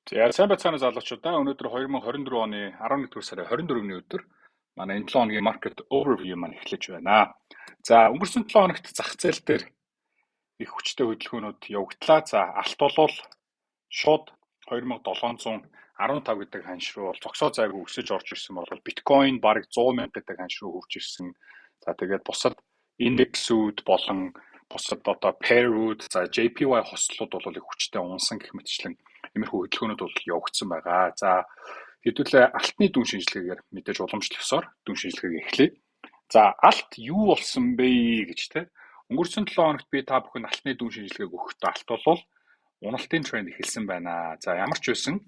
За сайн байцгаана залуучуудаа. Өнөөдөр 2024 оны 11-р сарын 24-ний өдөр манай энэ 7 хоногийн market overview маань эхлэж байна. За өнгөрсөн 7 хоногт зах зээл дээр их хүчтэй хөдөлгөөнүүд явагдлаа. За алт болвол шууд 2715 гэдэг ханш руу зогсоо зайгүй өсөж орж ирсэн бол биткойн бараг 100 мянга гэдэг ханш руу хурж ирсэн. За тэгээд бусад индексүүд болон бусад одоо pairүүд за JPY хослууд бол их хүчтэй унсан гэх мэтчлэн иймэрхүү хөдөлгөөнүүд бол явагдсан байгаа. За хэдүүлээ алтны дүн шинжилгээгээр мэдээж уламжлалсаар дүн шинжилгээг эхлэе. За алт юу болсон бэ гэж те. Өнгөрсөн 7 хоногт би та бүхэнд алтны дүн шинжилгээг өгөхдөө алт бол уналтын тренд эхэлсэн байна. За ямар ч байсан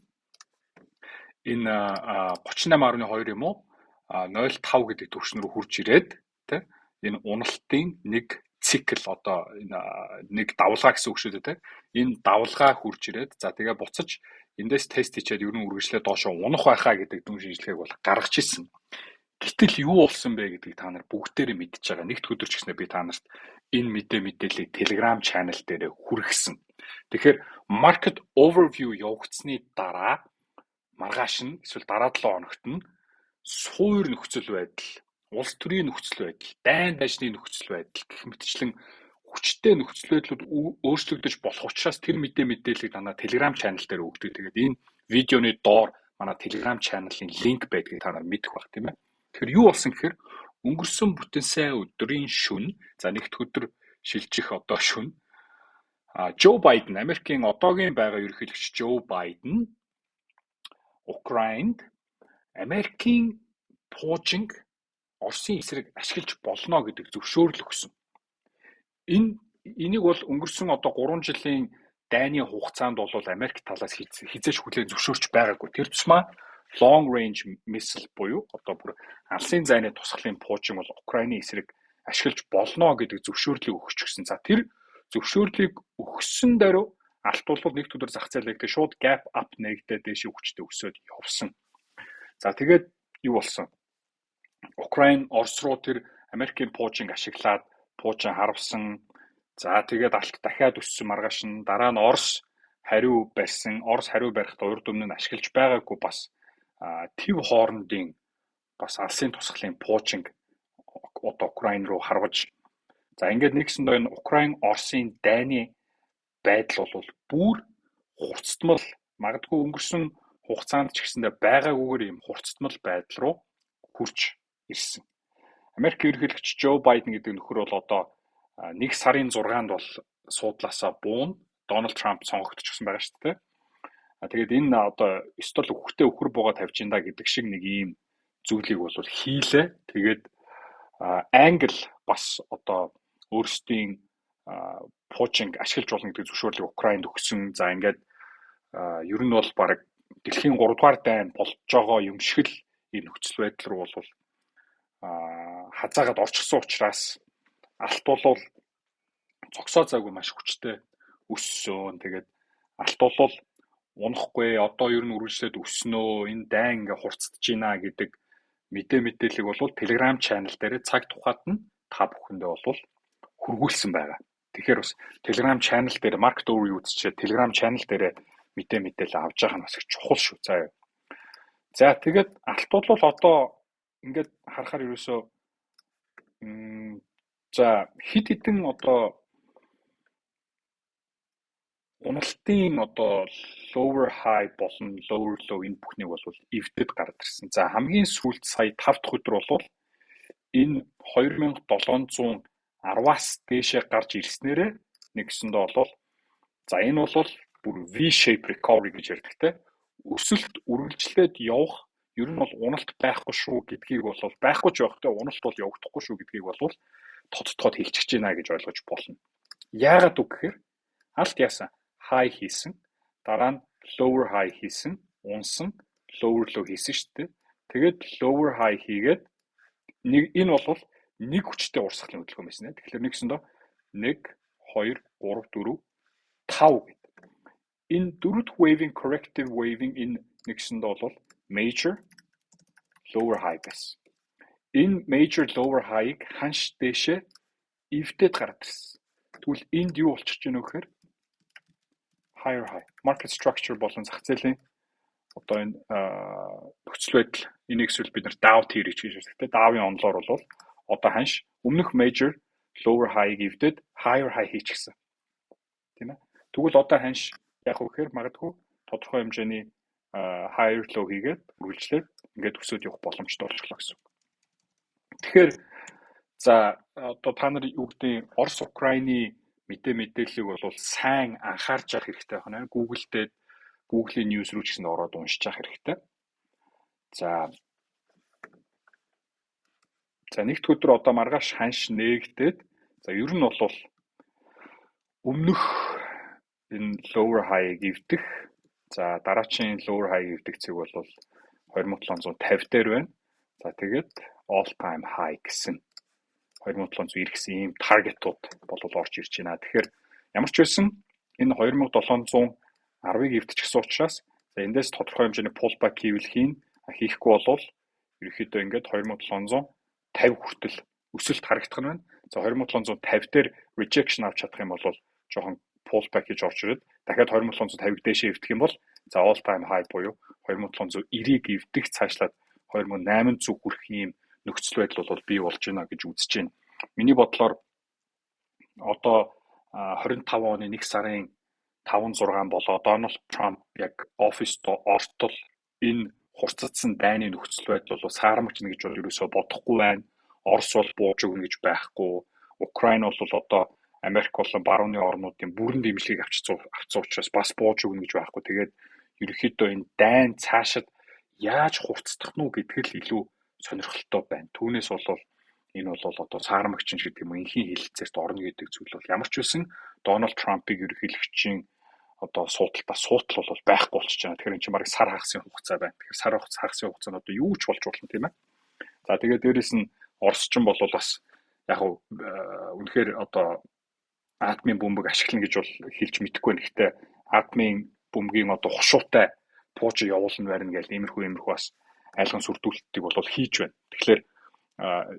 энэ 38.2 юм уу 0.5 гэдэг түвшин рүү хурж ирээд те энэ уналтын нэг цикл одоо энэ нэг давлгаа гэсэн үг шүү дээ те. Энэ давлгаа хурж ирээд за тэгээ буцаж эндээс тест хийчихэд ер нь үргэлжлээ доошоо унах байхаа гэдэг дүн шинжилгээг бол гаргаж ирсэн. Гэтэл юу болсон бэ гэдгийг та нар бүгдээрээ мэдчихэж байгаа. Нэгд өдөр ч гэснээр би та нарт энэ мэдээллийг Telegram channel дээр хүргэсэн. Тэгэхээр market overview явагдсны дараа маргааш нь эсвэл дараа 7 хоногт нь суур нөхцөл байдал, улс төрийн нөхцөл байдал, дайн дайчны нөхцөл байдал гэх мэтчлэн хүчтэй нөхцөл байдлууд өөрчлөгдөж болох учраас тэр мэдээллийг танаа Telegram channel дээр өгдөг. Тэгээд энэ видеоны доор манай Telegram channel-ын линк байдгийг та нар мэдэх баг тийм ээ. Тэгэхээр юу болсон гэхээр өнгөрсөн бүтэн сая өдрийн шөнө за нэгд өдөр шилжих одоо шөнө Joe Biden Америкийн одоогийн байгаа ерөнхийлөгч Joe Biden Украинд Америкийн пуужинг Оросын эсрэг ашиглаж болно гэдэг зөвшөөрөл өгсөн. Энийг бол өнгөрсөн одоо 3 жилийн дайны хугацаанд бол Америк талаас хизээж хүлээн зөвшөөрч байгаагүй. Тэр тусмаа long range missile буюу одоо бүр алсын зайны тусгалын пуужинг бол Украины эсрэг ашиглаж болно гэдэг зөвшөөрлийг өгч гисэн. За тэр зөвшөөрлийг өгсөн даруй алт бол нэгд өдөр зах зээл гэдэг шууд gap up нэгдээд дэше хүчтэй өсөд явсан. За тэгээд юу болсон? Украин Орос руу тэр Америкийн пуужинг ашиглаад пуужин харавсан. За тэгээд алт дахиад өссөн маргааш нь дараа нь Орос хариу барьсан. Орос хариу барихдаа урд өмнө нь ашиглаж байгаагүй бас төв хоорондын бас алсын тусгалын пуужинг одоо Украин руу харваж. За ингээд нэгсэндээ энэ Украин Оросын дайны байдал бол бүр хурцтмал магадгүй өнгөрсөн хугацаанд ч гэсэндээ байгаагүйгээр ийм хурцтмал байдал руу хүрч ирсэн. Америк ерөнхийлөгч Joe Biden гэдэг нөхөр бол одоо 1 сарын 6-нд бол суудлаасаа буун Donald Trump сонгогдчихсан байгаа шүү дээ. Тэгээд энэ одоо ёстол өвхтэй өхөр бууга тавьж инда гэдэг шиг нэг ийм зүйлийг бол хийлээ. Тэгээд англ бас одоо өөрсдийн пуужинг ашиглаж болно гэдэг зөвшөөрлийг Украинд өгсөн. За ингээд ер нь бол баг дэлхийн 3 дугаар дайн болж байгаа юм шиг л энэ нөхцөл байдал руу бол хазаагаад орчихсон учраас алт бол цогсоо зайгүй маш хүчтэй өссөн. Тэгээд алт бол унахгүй одоо ер нь үргэлжлээд өснөө энэ дайн ингээ хурцдаж байна гэдэг мэдээллийг бол Telegram channel дээр цаг тухайд нь та бүхэндээ бол хүргүүлсэн байгаа. Тэгэхээр бас Telegram channel дээр market overview үзчихээ Telegram channel дээр мэдээлэл авч байгаа нь бас их чухал шүү. За тэгээд алт бол одоо ингээд харахаар ерөөсөө за хид хідэн одоо уналтын одоо lower high болон lower low энэ бүхнийг бол эвдэд гараад ирсэн. За хамгийн сүүлд сая 5 дахь өдөр бол энэ 2710-аас дээшээ гарч ирснээрээ нэгсэндээ бол за энэ бол бүр V-shape recovery гэж ярьдаг те. Өсөлт үргэлжлээд явах ер нь бол уналт байхгүй шүү гэдгийг бол байхгүй ч байхтай уналт бол явагдахгүй шүү гэдгийг бол тодтогод хэлчихэж байна гэж ойлгож болно. Яагаад үг гэхээр алт яасан high хийсэн, дараа нь lower high хийсэн, унсан, lower low хийсэн шүү дээ. Тэгээд lower high хийгээд энэ бол нэг хүчтэй урсгалын хөдөлгөөн байсан. Тэгэхээр нэгсэндээ 1 2 3 4 5 гэдэг. Энэ дөрөвд waving corrective waving энэ нэгсэндээ бол major lower high байсан. Энэ major lower high-ыг ханш дэшээ эвдэд гараад ирсэн. Тэгвэл энд юу болчихж байна вэ гэхээр higher high market structure болон зах зээлийн одоо энэ нөхцөл байдал энийг эсвэл бид нар Dow theory гэж хэлж байна. Dow-ын онолоор бол одоо ханш өмнөх major lower high-ыг эвдээд higher high хийчихсэн. Тийм ээ. Тэгвэл одоо ханш яг үхээр магадгүй тодорхой хэмжээний higher low хийгээд үргэлжлээд ингээд өсөд явах боломжтой болчихлоо гэсэн үг. Тэгэхээр за одоо та нар юу гэдэг Орос Украины мэдээллийг бол сайн анхаарч явах хэрэгтэй байна. Google-ийн news руу ч гэсэн ороод уншиж явах хэрэгтэй. За нэгд өдөр одоо маргааш ханш нээгдээд за ер нь бол өмнөх энэ lower high-ыг эвдэх за дараачийн lower high эвдэх цэг бол 2750 дээр байна. За тэгээд all time high гэсэн 2790 гэсэн ийм таргетууд бол орж ирж байна. Тэгэхээр ямар ч байсан энэ 2710-ыг эвдчихсэн учраас за эндээс тодорхой хэмжээний pullback хийхгүй бол ерөнхийдөө ингээд 2750 хүртэл өсөлт харагдах нь байна. За 2750 дээр rejection авч чадах юм бол жоохон pullback хийж орж ирээд дахиад 2750 дээшээ эвдэх юм бол за all time high буюу 2790-ыг эвдэх цаашлаад 2800 хүрэх ийм нөхцөл байдал бол бий болж байна гэж үзэж байна. Миний бодлоор одоо 25 оны 1 сарын 5-6 болоо Дональд Трамп яг оффист ортол энэ хурцдсан дайны нөхцөл байдал бол саарамжна гэж бол ерөөсөө бодохгүй байна. Орос бол бууж өгнө гэж байхгүй. Украин бол одоо Америк болон барууны орнуудын бүрэн дэмжлэгийг авцсан учраас бас бууж өгнө гэж байхгүй. Тэгээд ерөнхийдөө энэ дайн цаашид яаж хурцдах нь гэдг л илүү сонирхолтой байна. Түүнээс бол энэ бол одоо саарамгчин гэдэг юм инхийн хэлэлцээрт орно гэдэг зүйл бол ямар ч байсан Дональд Трампыг ерөнхийлөгчийн одоо суутал бол байхгүй болчихж байна. Тэгэхээр энэ чинь баг сар хагасын хугацаа байна. Тэгэхээр сар хагасын хугацаанд одоо юу ч болж болно тийм ээ. За тэгээд дээрэс нь Оросчин бол бас яг үнэхээр одоо атомын бөмбөг ашиглана гэж бол хэлж мэдэхгүй байна. Гэхдээ атомын бөмбөгийн одоо хушуутай пууж явуулна барина гэж иймэрхүү бас айлган сүрдүүлэлтийг бол хийж байна. Тэгэхээр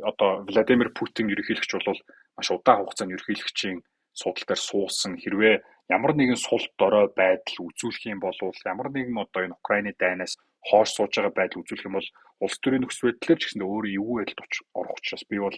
одоо Владимир Путин ерөнхийлөгч бол маш удаан хугацаанд ерөнхийлөгчийн судал дээр суусан хэрвээ ямар нэгэн сул дорой байдал үзүүлэх юм бол ямар нэгэн одоо энэ Украины дайнаас хойш сууж байгаа байдал үзүүлэх юм бол улс төрийн нөхцөл байдлаар ч гэсэн өөрөө эвгүй байдалд орох учраас би бол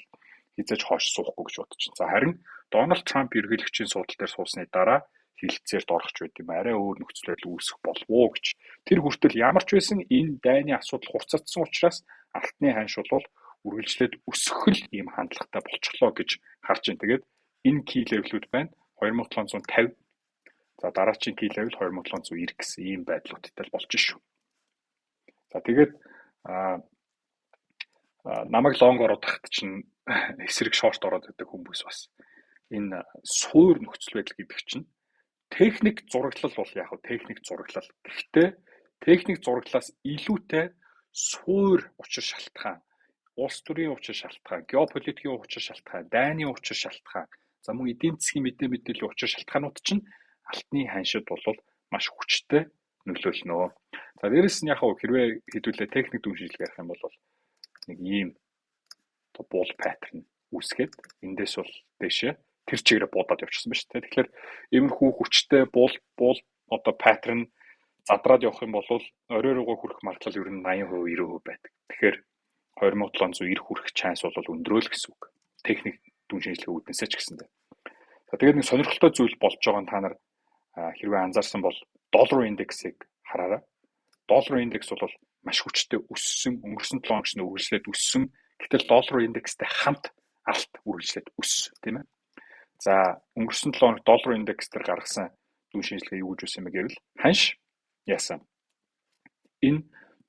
хязгаарч хойш суухгүй гэж бодож байна. За харин Дональд Трамп ерөнхийлөгчийн судал дээр суусны дараа хилцээрт орохч байт юм арай өөр нөхцөл байдал үүсэх болов уу гэж. Тэр хүртэл ямар ч байсан энэ дайны асуудал хурцагдсан учраас алтны ханш бол үргэлжлээд өсгөх ийм хандлагатай болчихлоо гэж харж байна. Тэгээд энэ key level-үүд байна 2750. За дараачийн key level 2790 гэсэн ийм байдлуудтай болж шүү. За тэгээд намайг лонг ороод тахт чинь эсрэг шорт ороод байдаг хүмүүс бас энэ суур нөхцөл байдал гэдэг чинь техник зураглал бол яг техник зураглал. Гэхдээ техник зураглалаас илүүтэй суур учир шалтгаан, улс төрийн учир шалтгаан, геополитикийн учир шалтгаан, дайны учир шалтгаан, за мөн эдийн засгийн мэдээллийн учир шалтгаанууд чинь алтны ханшид бол маш хүчтэй нөлөөлнө. За дээрэс нь яг хэрвээ хэдүүлээ техник дүншилж ярих юм бол нэг ийм буул паттерн үүсгээд эндээс бол дэшээ тэр чигээрээ буудаад явчихсан ба шүү дээ. Тэгэхээр иймэрхүү хүчтэй буул одоо паттерн задраад явах юм бол орой руугаа хүрэх магадлал ер нь 80%, 90% байдаг. Тэгэхээр 2790 хүрэх шанс бол өндрөөл гэсэн үг. Техник дүн шинжилгээ үүднээсээ ч гэсэндээ. За тэгээд нэг сонирхолтой зүйл болж байгаа нь та нар хэрвээ анзаарсан бол доллар индексийг хараарай. Доллар индекс бол маш хүчтэй өссөн, өнгөрсөн 7 хоногт үргэлжлээд өссөн. Гэтэл доллар индекстэй хамт алт үргэлжлээд өссөн, тийм ээ. За өнгөрсөн 7 хоногт доллар индекс дээр гаргасан дүн шинжилгээ юу гэж үсэн бэ гэвэл ханш яасан. Энэ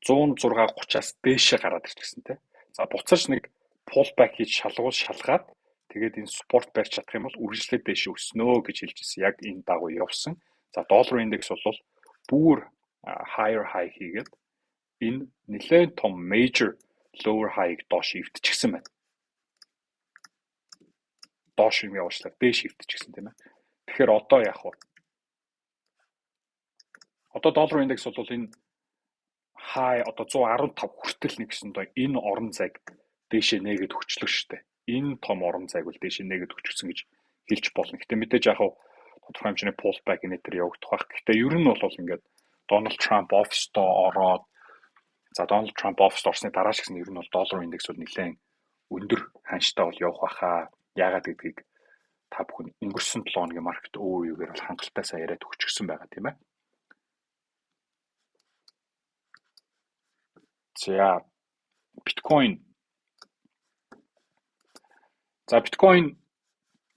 106.30-аас дээшээ гараад ирчихсэн тийм. За буцаж нэг pullback хийж шалгаад тэгээд энэ support барьж чадах юм бол үргэлжлээд дээшээ өснө гэж хэлж ирсэн. Яг энэ дагуу явсан. За доллар индекс бол бүр higher high хийгээд энэ нэлээд том major lower high-ыг доош ивдчихсэн байна. Доош юм явуулчлаа дээш ивдчихсэн тийм ээ. Тэгэхээр одоо яах вэ? Одоо доллар индекс бол энэ high одоо 115 хүртэл нэг гэсэн доо энэ орон зайг дээшээ нээгээд өгчлөө шүү дээ. Энэ том орон зайг бол дээшээ нээгээд өгчихсөн гэж хэлж болно. Гэтэ мэдээж яг тодорхой хэмжээний pullback энэ төр явагдах байх. Гэтэ ер нь бол ингээд Дональд Трамп оффистоо ороод Дональд Трамп оффист орсны дараа ч гэсэн ер нь бол доллар индекс бол нэлээд өндөр ханштай бол явах байхаа. Яагаад гэдгийг та бүхэн өнгөрсөн 7 хоногийн маркет overview-гээр бол хангалттай яриад өгчихсөн байгаа тийм ээ. За биткойн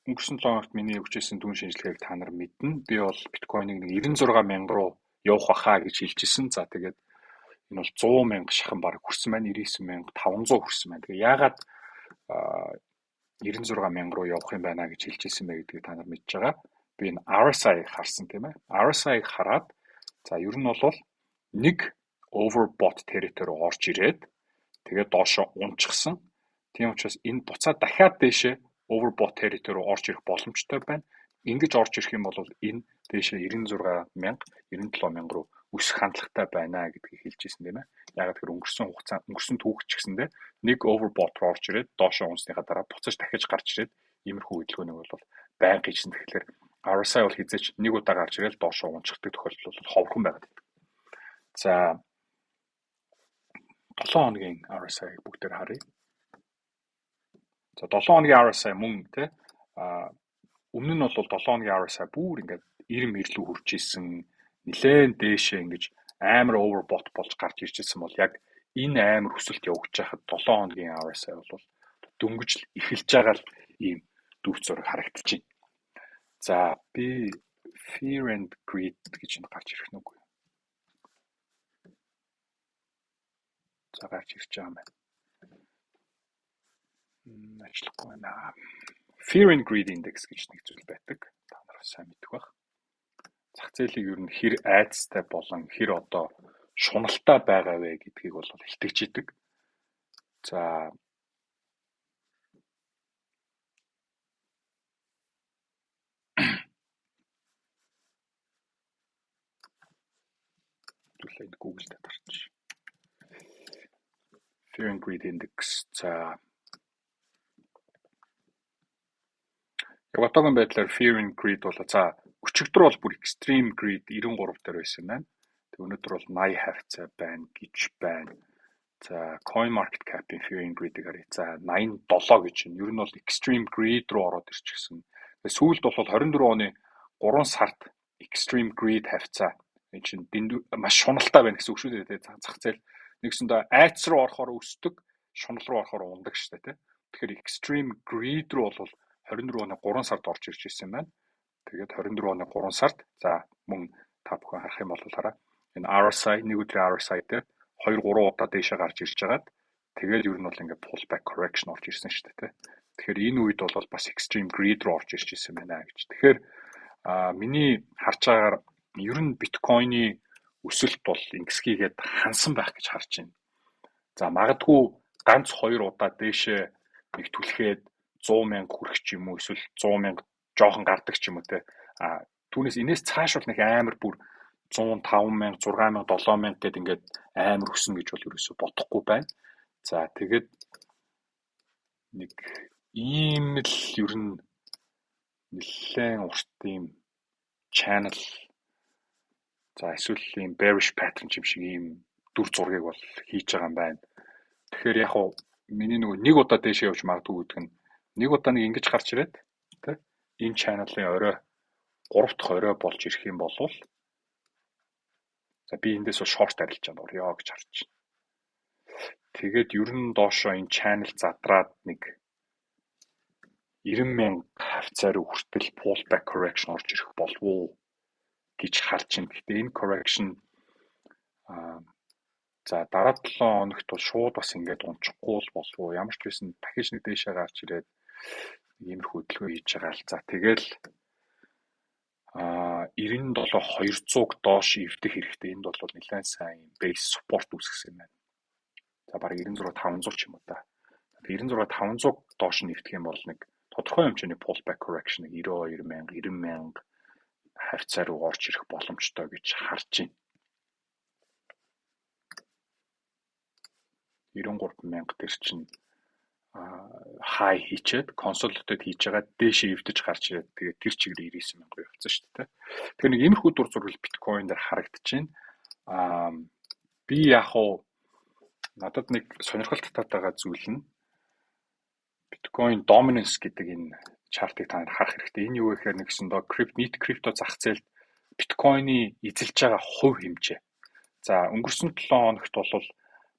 өнгөрсөн 7 хоногт миний өгчээсэн дүн шинжилгээг та нар мэднэ. Би бол биткойныг 96,000 руу явах байхаа гэж хэлжсэн. За тэгээд энэ бол 100,000 шахан баг хүрсэн байна. 99,500 хүрсэн байна. Тэгээ яагаад 96,000 руу явах юм байна гэж хэлжсэн бэ гэдгийг та нар мэдж байгаа. Би энэ RSI-г харсан тийм ээ. RSI-г хараад за ер нь бол нэг overbought territory руу орж ирээд тэгээд доошоо унчихсан. Тийм учраас энэ буцаад дахиад дээшээ overbought territory руу орж ирэх боломжтой байна. Ингэж орж ирэх юм бол энэ дээшээ 96,000, 97,000 руу өсөх хандлагатай байна гэдгийг хэлжсэн тийм ээ. Яагаад гэхээр өнгөрсөн түүхч гэсэндээ нэг overbought руу орж ирээд доошоо унсныхаа дараа буцаж дахиж гарч ирээд иймэрхүү хөдөлгөөнийг бол байнга хийсэн. Тэгэхээр RSI бол хизээч нэг удаа гарч ирээд доошоо унчихдаг тохиолдол бол ховхон байгаад байдаг. За 7 хоногийн RSI бүгдээр харъя. За 7 хоногийн RSI мөн тий өмнө нь бол 7 хоногийн RSI бүр ингээд 90 илүү хүрч исэн. Нилээн дээшээ ингэж амар overbought болж гарч ирж ирсэн бол яг энэ амар өсөлт явагдаж байхад 7 хоногийн RSI бол дөнгөж эхэлж байгаа л ийм дүрц зураг харагдаж байна. За би fear and greed гэж энэ гарч ирэх нүггүй. За гарч ирж байгаа юм байна. Ажиллахгүй байна. Fear and greed index гэж нэг зүйл байдаг. Та нар сайн мэдэх байх. Зах зээлийг ер нь хэр айцтай болон хэр одоо шуналтай байгаа вэ гэдгийг бол илтгэж идэг. За зүйлээ Google-д тарч. Fear and greed index. За Одоогийн байдлаар fear and greed бол за өчигдөр бол бүр extreme greed 93 дээр байсан байна. Тэг өнөөдөр бол 80 хавцаа байна гэж байна. За coin market cap-ийн fear and greed-ийг харъя. За 87 гэж байна. Ер нь бол extreme greed руу ороод ирчихсэн. Тэгээ сүүлд бол 24 оны 3 сард extreme greed хавцаа энэ чинь маш шуналтай байна гэсэн үг шүү дээ. Зах зээл нэгсэндээ айц руу орохоор өсдөг, шунал руу орохоор ундаг шүү дээ. Тэгэхээр extreme greed руу бол 24 оны 3 сард орж ирж ирсэн байна. Тэгээд 24 оны 3 сард за мөн та бүхэн харах юм бол хараа. Энэ RSI нэг өдрийн RSI дээр 2-3 удаа дээшээ гарч ирж байгаад тэгээд ер нь бол ингээд pullback correction орж ирсэн шүү дээ. Тэгэхээр энэ үед бол бас extreme greed руу орж ирж ирсэн байна гэж. Тэгэхээр миний харж байгаагаар ер нь биткойны өсөлт бол ингэсгийгээд хансан байх гэж харж байна. За магадгүй ганц 2 удаа дээшээ нэг түлхээд 100,000 хүрэх ч юм уу эсвэл 100,000 жоохон гардаг ч юм уу те. Түүнээс инээс цааш бол нэг амар бүр 105,000, 6,000, 7,000 гэд ингээд амар өснө гэж бол ерөөсөй бодохгүй байна. За тэгээд нэг ийм л ер нь нэлээд урт ийм channel за эсвэл ийм bearish pattern юм шиг ийм дүр зургийг бол хийж байгаа юм байна. Тэгэхээр яг хуу миний нэг удаа дээшээ явж магадгүй гэдэг нь нэг удаа нэг ингэж гарч ирээд тэ энэ channel-ын орой 3 дахь орой болж ирэх юм бол за би эндээс бол short арилж байгаа орё гэж харж байна. Тэгээд ер нь доошоо энэ channel задраад нэг 90,000 хавцаа руу хүртэл pullback correction орж ирэх болов уу гэж харж байна. Гэхдээ энэ correction за дараа 7 хоногт бол шууд бас ингээд унчихгүй болов уу. Ямар ч байсан дахиж нэг дээшээ гарч ирээд иймэрхүү хөдөлгөөн хийж байгаа л. За тэгэл 97-200-г доош эвдэх хэрэгтэй. Энд бол нэлээд сайн base support үүсгэсэн юм байна. За бараг 96-500 ч юм уу та. 96-500 доош нь эвдэх юм бол нэг тодорхой хэмжээний pullback correction 92,000, 90,000 хавцаа руу орж ирэх боломжтой гэж харж байна. 93,000 дээр чинь high хийчээд consolidated хийж байгаа дээшээ эвдэж гарч ирээд тэгээд тэр чигээр 99,000 явцсан шүү дээ. Тэгэхээр нэг иймэрхүү дур зураг биткойн дээр харагдаж байна. Би яг уу надад нэг сонирхолтой байгаа зүйл нь Bitcoin dominance гэдэг энэ чартыг та нар харах хэрэгтэй. Энэ юу гэхээр нэгсэндээ нийт крипто зах зээлд Bitcoin-ы эзэлж байгаа хувь хэмжээ. За өнгөрсөн 7 хоногт бол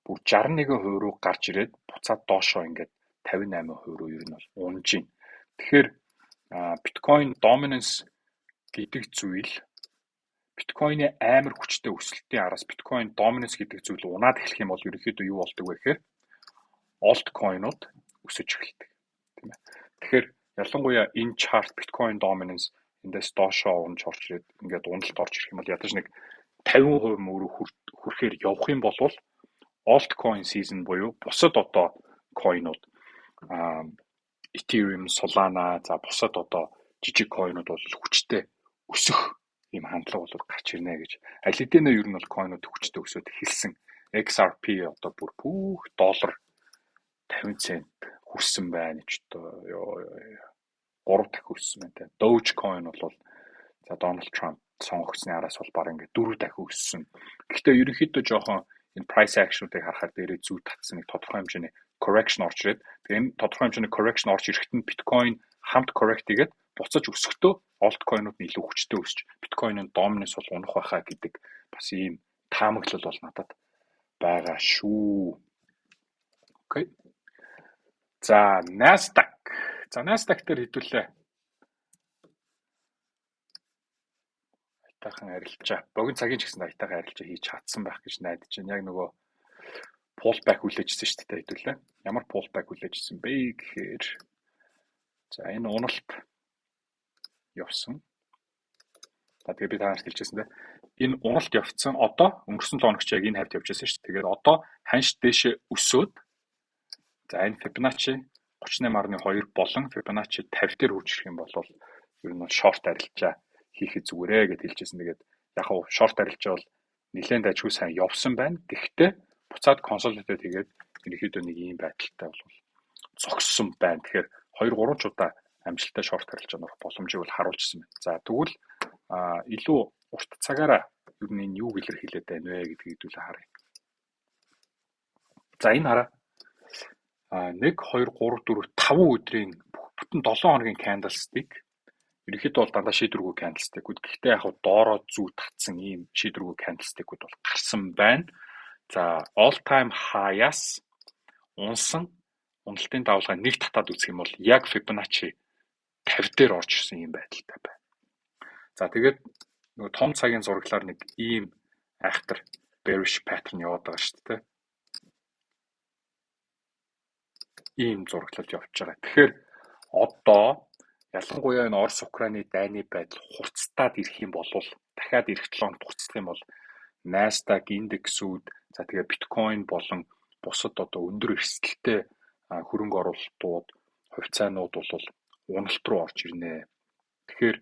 бүр 61% руу гарч ирээд буцаад доошоо ингээд 58% руу ер нь бол унж байна. Тэгэхээр Bitcoin dominance гэдэг зүйл Bitcoin-ы амар хүчтэй өсөлтийн араас Bitcoin dominance гэдэг зүйл унаад эхлэх юм бол ерөнхийдөө юу болдог вэ гэхээр altcoin-ууд өсөж эхэлдэг тийм ээ. Тэгэхээр ялангуяа энэ chart Bitcoin dominance эндээс доошоо унж орж ирээд ингээд уналт орж ирэх юм бол ядаж нэг 50% мөрөөр хүрэхээр явах юм бол altcoin season буюу бусад одоо coinууд Ethereum, Solana за бусад одоо жижиг coinууд бол хүчтэй өсөх ийм хандлага бол гарч ирнэ гэж. Аль хэдийнэ ер нь бол coinууд хүчтэй өсөд эхэлсэн. XRP одоо бүр бүх доллар 50 цент хүрсэн байна ч одоо 3 дахин өссөн байна. Dogecoin бол за Donald Trump сонгогдсны араас бол баг ингээд 4 дахин өссөн. Гэхдээ ерөнхийдөө жоохон энэ price action-ыг харахаар дээрээ зүү татсан нэг тодорхой хэмжээний correction орж ирээд тэгээ энэ тодорхой хэмжээний correction орж ирэхэд нь Bitcoin хамт correct игээд буцаж өсөхдөө altcoin-ууд нь илүү хүчтэй өсч Bitcoin-ын dominance бол унах байхаа гэдэг бас ийм таамаглал бол надад байгаа шүү. Окей. За Nasdaq. За Nasdaq дээр хэдүүлээ. Айтайхан арилжаа. Богино цагийн ч гэсэн айтайхан арилжаа хийж чадсан байх гэж найдаж байна. Яг нөгөө pullback хүлээжсэн шүү дээ хэдүүлээ. Ямар pullback хүлээжсэн бэ гэхээр за энэ уналт явсан. За тэгээ би танаас хэлчихсэн дээ. Энэ уналт явцсан одоо өнгөрсөн 7 хоногч яг энэ хавьд явж байсан шүү дээ. Тэгээд одоо ханш дээшээ өсөөд за энэ Fibonacci 38.2 болон Fibonacci 50 дээр хүрч ирэх юм бол ер нь short арилжаа хийхэд зүгээрээ гэж хэлчихсэн. Тэгээд яг хав short арилжаа бол нэлээд ажгүй сайн явсан байна. Гэхдээ буцаад consolidate хийгээд ерөнхийдөө нэг ийм байдалтай бол зогссон байна. Тэгэхээр 2-3 удаа амжилттай short арилжаа нөх боломжийг бол харуулжсэн байна. За тэгвэл илүү урт цагаараа ер нь энэ юу илэрхийлээд байна вэ гэдгийг хэдүүлээ харъя. За энэ хараа 1 2 3 4 5 өдрийн бүтэн 7 хоногийн candlestick ерөнхийдөө бол дандаа шийдвэргүй candlestick-үүд гэхдээ яг доороо зүү татсан ийм шийдвэргүй candlestick-үүд бол гарсан байна. За all time high-аас унсан уналтын давалгаа нэг татаад үзэх юм бол яг Fibonacci 50 дээр орж ирсэн юм байдалтай байна. За тэгээд нөгөө том цагийн зураглаар нэг ийм айхтар bearish pattern яваад байгаа шүү дээ. Ийм зураглалд явж байгаа. Тэгэхээр одоо ялангуяа энэ Орос Украины дайны байдал хурцтаад ирэх юм бол дахиад эх 7 хоногт хурцдах юм бол Nasdaq индексүүд за тэгээ Bitcoin болон бусад одоо өндөр эрсдэлтэй хөрөнгө оруулалтууд, хувьцаанууд бол уналт руу орж ирнэ. Тэгэхээр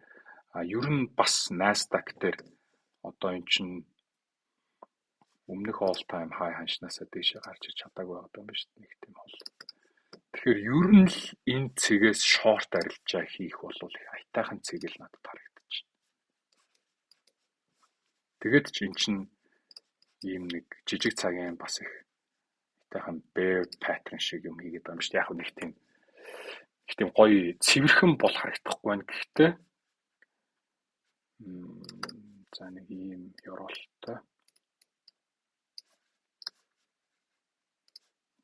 ер нь бас Nasdaq дээр одоо эн чинь өмнөх all time high ханшнаасаа дээшээ гарч иж чадаагүй байгаа юм байна шүү дээ. Нэг тийм бол. Тэгэхээр ер нь л энэ цэгээс short арилжаа хийх бол их айтайхан цэг л надад харагдаж байна. Тэгээд ч эн чинь ийм нэг жижиг цагийн бас их айтайхан bear pattern шиг юм хийгээд байгаа юм шүү дээ. Яг нэг тийм гоё цэвэрхэн бол харагдахгүй байна. Гэхдээ за нэг ийм ёроолтой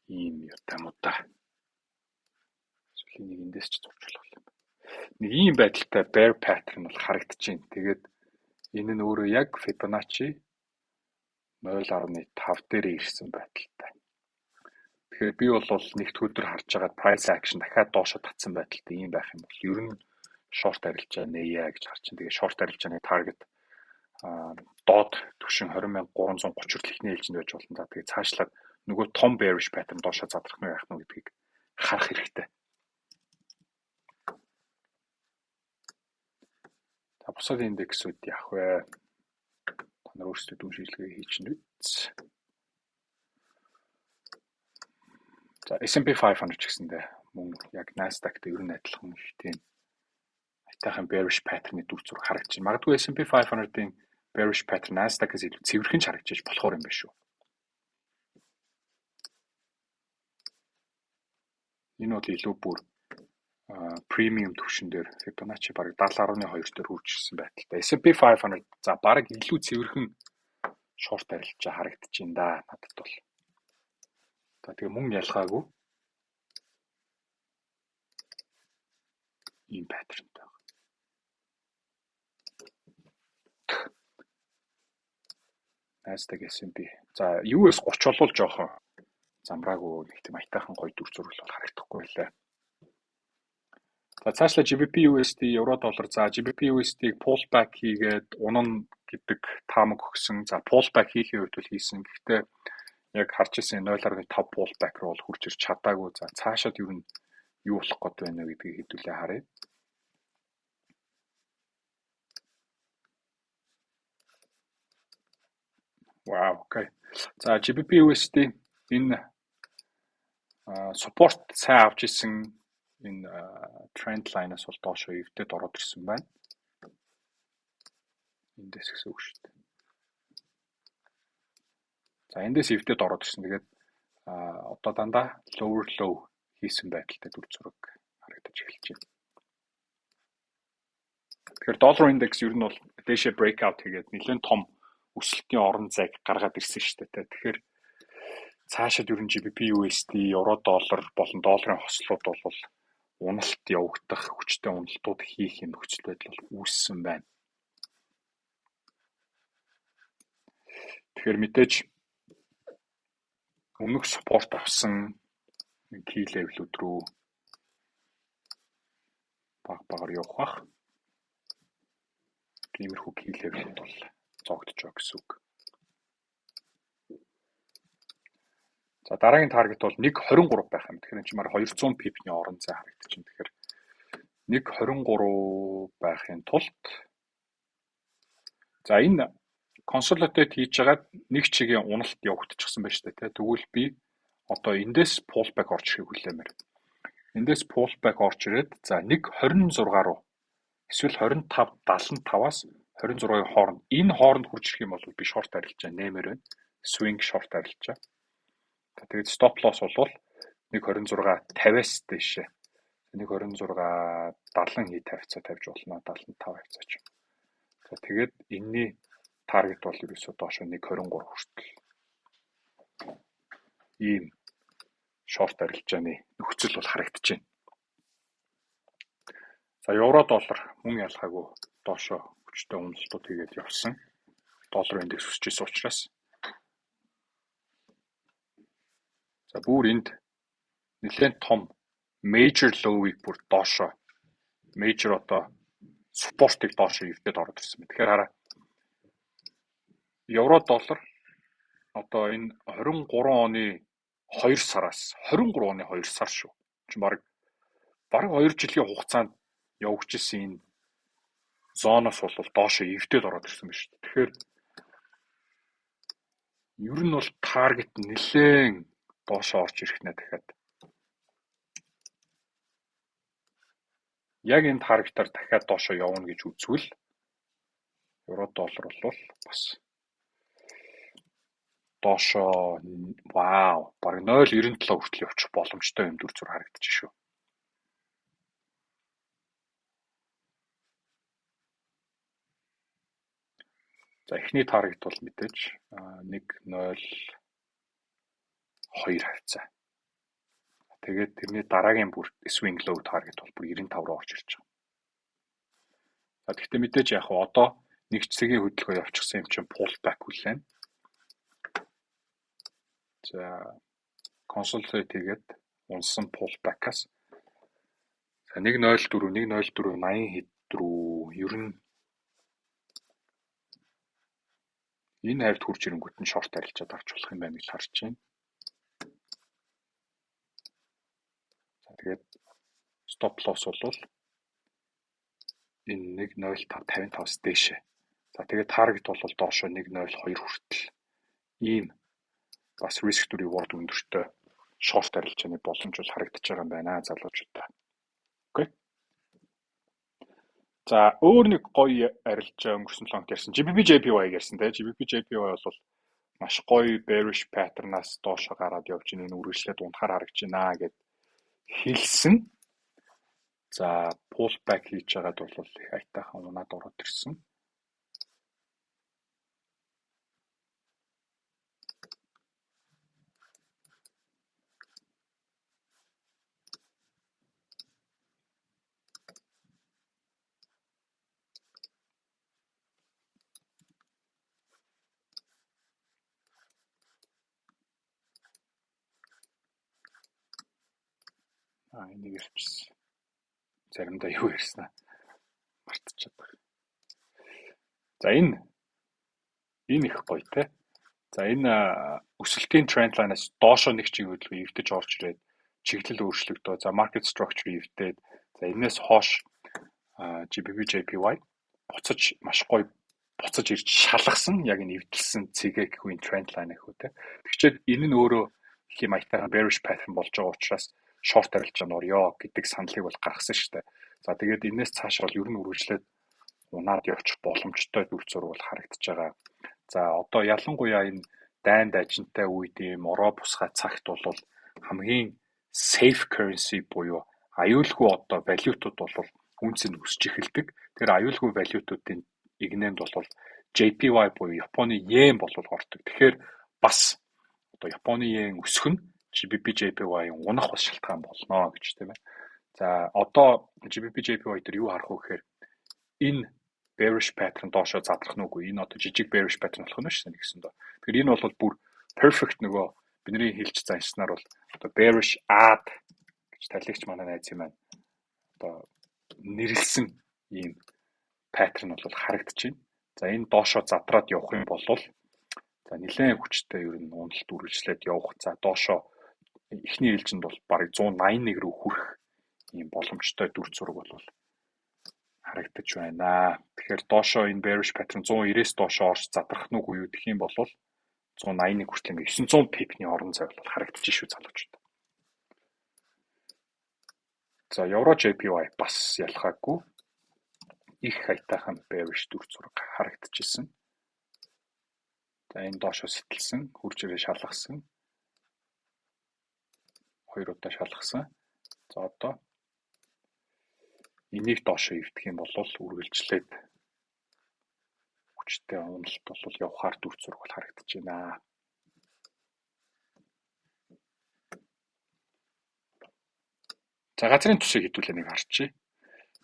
ийм ятамуудаа нэг эндээс ч зурж болох юм. Нэг ийм байдалтай bear pattern бол харагдаж байна. Тэгээд энэ нь өөрөө яг Fibonacci 0.5 дээр ирсэн байдалтай. Тэгэхээр би бол нэгд өдөр харж байгаа price action дахиад доошо татсан байдалтай ийм байх юм бол ер нь short арилжаа нээе гэж харж байна. Тэгээд short арилжааны target доод түвшин 20,330 хүртэл ихний ээлжинд байж болно. За тэгээд цаашлаад нөгөө том bearish pattern доошо задрах нь яах нь гэдгийг харах хэрэгтэй. За бусад индексүүд яах вэ? Та нар өөрсдөө дүн шийдлэгээ хийчихнэ үү? За S&P 500 ч гэсэндээ мөн яг Nasdaq-тэй ер нь адилхан их тийм айтайхан bearish pattern-ы дүр зураг харагдаж байна. Магадгүй S&P 500-ын bearish pattern Nasdaq-ээс илүү цэвэрхэн ч харагдаж болохоор юм байна шүү. Энэ бол илүү бүр премиум түвшин дээр Fibonacci бараг 70.2 дээр хурж ирсэн байдалтай. S&P 500 за бараг илүү цэвэрхэн шорт арилжаа харагдаж байна да надад бол. За тэгээ мөн ялгаагүй ийм паттернтай байна. Nasdaq S&P. За US 30 бол жоохон замраагүй нэг тийм аятайхан гоё дүр зураг бол харагдахгүй байлаа. За цаашлаа GBP USD евро доллар за GBP USD-г pullback хийгээд унана гэдэг таамаг өгсөн. За pullback хийхээ үед бол хийсэн. Гэхдээ яг харж ирсэн 0.5 pullback руу бол хурж ирч чадаагүй. За цаашаад юу болох гээд байна вэ гэдгийг хэдүүлээ харъя. Wow, окей. За GBP USD энэ support сайн авч ирсэн энэ trend line-аас бол доошо эвдэд ороод ирсэн байна. Эндээс гэсэн үг шүү дээ. За эндээс эвдэд ороод ирсэн. Тэгээд одоо дандаа lower low хийсэн байдалтай дүр зураг харагдаж эхэлж байна. Тэгэхээр доллар индекс ер нь бол дэшээ breakout хийгээд нэлээд том өсөлтийн орон зайг гаргаад ирсэн шүү дээ. Тэгэхээр цаашаад ер нь GBP USD, евро доллар болон долларын хослууд бол уналт явагдах, хүчтэй уналтууд хийх юм нөхцөл байдал бол үүссэн байна. Тэгэхээр мэдээж өмнөх спорт авсан key level-үүд рүү багаар явах бах. Тиймэрхүү key level-үүд бол зогдож байгаа гэсэн үг. За дараагийн таргет бол 1.23 байх юм. Тэгэхээр энэ чинь марга 200 пипний орон зай харагдаж байна. Тэгэхээр 1.23 байхын тулд за энэ консолидейт хийж байгаад нэг чигийн уналт явагдчихсан байна шүү дээ. Тэгвэл би одоо эндээс pullback орж ирэх хүлээмээр. Эндээс pullback орж ирээд за 1.26 руу эсвэл 25.75-аас 26-ийн хооронд энэ хооронд хурж ирэх юм бол би short арилжаа нэмэр байна. Swing short арилжаа. Тэгээд stop loss бол 1.26.50-аас дэше 1.26.70 хий тавьцаа тавьж болно 75 хавцаач. За тэгээд энэний таргет бол ерөөсөө доошо 1.23 хүртэл ийм шорт арилжааны нөхцөл бол харагдаж байна. За евро доллар мөн ялгаагүй доошо хүчтэй уналтууд хийгээд явсан. Доллар индекс өсөж ирсэн учраас за бүр энд нэлээд том major low-ыг бүр доошо major одоо support-ыг доошо эвдээд ороод ирсэн. Тэгэхээр хараа евро доллар одоо энэ 23 оны 2 сараас 23 оны 2 сар шүү. Чи бараг 2 жилийн хугацаанд явж исэн энэ зоноос бол доошо эвдээд ороод ирсэн байна шүү. Тэгэхээр ер нь бол таргет нэлээд доошо орж ирэх нэ дахиад. Яг энэ таргетаар дахиад доошо явна гэж үзвэл евро доллар бол бас доошо вау бараг 0.97 хүртэл явчих боломжтой юм дүр зураг харагдаж шүү. За эхний таргет бол мэдээж 1.02 хавцаа. Тэгээд тэрний дараагийн бүр swing low target бол бүр 95 руу орж ирж байгаа. За гэхдээ мэдээж яг одоо нэг цагийн хөдөлгөөн явчихсан юм чинь pullback хүлээн. За consolidate хийгээд унсан pullback-аас за 1.04 хэд рүү ер нь энэ хавьд хурж ирэнгүүт нь шорт арилжаад авч болох юм байна гэж харж байна. За тэгээд stop loss бол энэ 1.0555-аас дээшээ. За тэгээд target бол доошо 1.02 хүртэл ийм бас risk to reward өндөртэй short арилжааны боломж бол харагдаж байгаа юм байна залуучуудаа. Окей. За өөр нэг гоё арилжаа өнгөрсөн 7 хоногт ярьсан. GBP-JPY ярьсан те. GBP-JPY бол маш гоё bearish pattern-аас доошо гараад явж байгаа энэ үргэлжлээд унтахаар харагдаж байна гэд хэлсэн. За pullback хийж байгаад бол айтайхан унаад ороод ирсэн. Энийг ирчихсэн. Заримдаа юу ярьснаа мартчихад байна. За энэ их гоё те. За энэ өсөлтийн тренд line-аас доошо нэг чиг хөдөлгөөн эвдэж орж ирээд чиглэл өөрчлөгдөө. За market structure эвдээд. За энэс хойш GBP-JPY буцаж маш гоё буцаж ирж шалгасан яг энэ эвдэлсэн цэгээ гэхүү энэ тренд line гэхүү те. Тэгчээд энэ нь өөрөө их юм айтайхан bearish pattern болж байгаа учраас short арилжаанд орё гэдэг саналыг бол гаргасан шүү дээ. За тэгээд энэс цааш бол ер нь үргэлжлээд унаад явчих боломжтой дүр зураг бол харагдаж байгаа. За одоо ялангуяа энэ дайнд ажинтай үед ийм ороо бусгай цагт бол хамгийн safe currency буюу аюулгүй одоо валютууд бол үнц нь өсөж эхэлдэг. Тэр аюулгүй валютуудын игнэнд бол JPY буюу Японы йен бол ордог. Тэгэхээр бас одоо Японы йен өсөх нь GBP-JPY-ийн унах бас шалтгаан болно гэж тийм ээ. За одоо GBP-JPY дээр юу харах вэ гэхээр энэ bearish pattern доошо задрах нь үгүй. Энэ одоо жижиг bearish pattern болох нь шүү дээ гэсэн доо. Тэгэхээр энэ бол бүр perfect нөгөө бидний хэлж заншснаар бол одоо bearish add гэж талигч манай найз юм байна. Одоо нэрлсэн ийм pattern бол харагдаж байна. За энэ доошо задраад явах юм бол за нэлээд хүчтэй ер нь уналт үргэлжлээд явах. За доошо эхний ээлжинд бол бараг 181 рүү хүрэх ийм боломжтой дүр зураг бол харагдаж байна. Тэгэхээр доошо энэ bearish pattern 190-с доошо орж задрах нь үгүй юу гэх юм бол 181 хүртэл ингээ 900 пипний орон зай бол харагдаж шүү залуучууд. За евро JPY бас ялгаагүй их айтайхан bearish дүр зураг харагдаж ирсэн. За энэ доошо сэтэлсэн, хурж ирээ шалгасан. Хоёр удаа шалгасан. За одоо энийг доошо эвдэх юм бол үргэлжлээд хүчтэй уналт бол явахаар дүр зураг бол харагдаж байна. За газрын тосыг хэдүүлээ нэг харчи.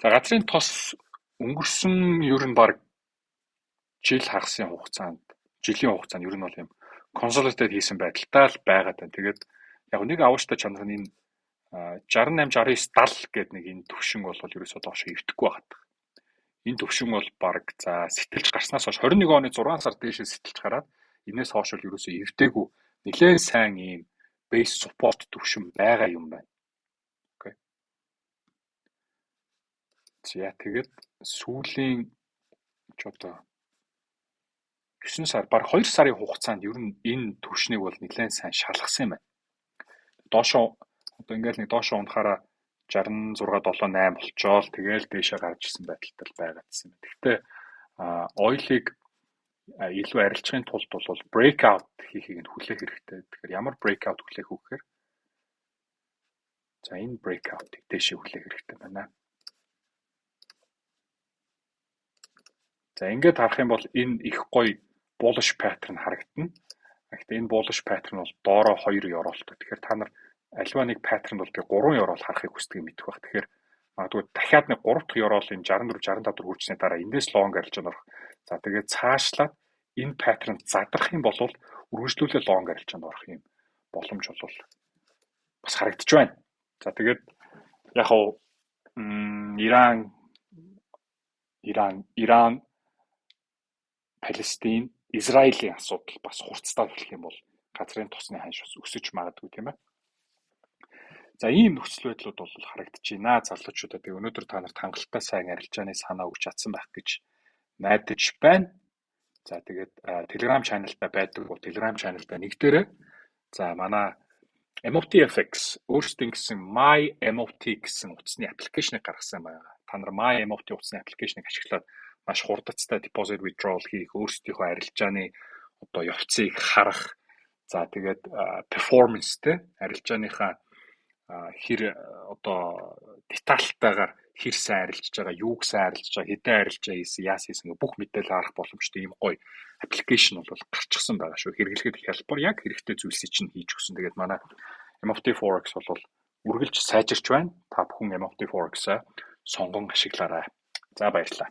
За газрын тос өнгөрсөн ер нь баг жил хагасын хугацаанд жилийн хугацаанд ер нь бол юм консолидейт хийсэн байдалтай л байгаад байна. Тэгээд яг нэг авууштай чанар нь энэ 68 69 70 гэдэг нэг энэ төвшин бол ерөөсөө доошо эвдэхгүй байгаад. Энэ төвшин бол баг за сэтэлж гарснаас хойш 21 оны 6 сар дээшээ сэтэлж гараад энэс хойш бол ерөөсөө эвдээгүй нэлээд сайн ийм base support төвшин байгаа юм байна. Окей. За тэгээд сүүлийн ч одоо 9 сар баг 2 сарын хугацаанд ер нь энэ төвшнийг бол нэлээд сайн шалгасан юм байна. Доошо одоо ингээл нэг доошо унахаараа 66 78 болчоол тэгээл дээшээ гарч ирсэн байдалтай байгаадсэн юм. Гэхдээ ойлыг илүү арилжахын тулд бол breakout хийхийг нь хүлээх хэрэгтэй. Тэгэхээр ямар breakout хүлээх вэ гэхээр за энэ breakout-ыг дээшээ хүлээх хэрэгтэй байна. За ингээд харах юм бол энэ их гоё bullish pattern харагдана. Гэхдээ энэ bullish pattern бол доороо 2 ёроолтой. Тэгэхээр та нар альва нэг pattern бол би 3 ёроол харахыг хүсдэг мэдэх байх. Тэгэхээр магадгүй дахиад нэг 3 дахь ёроол энэ 64 65 хүрчсний дараа эндээс long арилжаанд орох. За тэгээд цаашлаад энэ pattern задрах юм бол үргэлжлүүлээ long арилжаанд орох юм боломж бол бас харагдаж байна. За тэгээд яг хав Иран Палестин Израилийн асуудал бас хурцтай хэлэх юм бол газрын тосны ханш бас өсөж магадгүй тийм ээ. За ийм нөхцөл байдлууд бол харагдаж байна. Залуучуудаа би өнөөдөр та нарт хангалттай сайн арилжааны санаа өгч чадсан байх гэж найдаж байна. За тэгээд Telegram channel-та байдаг бол Telegram channel-та нэгдээрээ. За манай MOTFX өөрсдийн гэсэн My MOT гэсэн утасны аппликейшнийг гаргасан байгаа. та нар MyMFT утасны аппликейшнийг ашиглаад маш хурдцтай deposit withdrawal хийх, өөрсдийнхөө арилжааны одоо явцыг харах, за тэгээд performance-тэй арилжааныхаа хэр одоо детальтайгаар хэр сайн арилжж байгаа, юуг сайн арилжж байгаа, хэдэн арилжаа хийсэн, яасан хийсэн бүх мэдээлэл харах боломжтой ийм гоё аппликейшн бол гарчихсан байгаа шүү. Хэрэглэхэд хялбар яг хэрэгтэй зүйлсийг чинь хийж өгсөн. Тэгээд манай MFT Forex бол үргэлж сайжирч байна. Та бүхэн MFT Forex-аа сонгон ашиглаарай. За баярлалаа.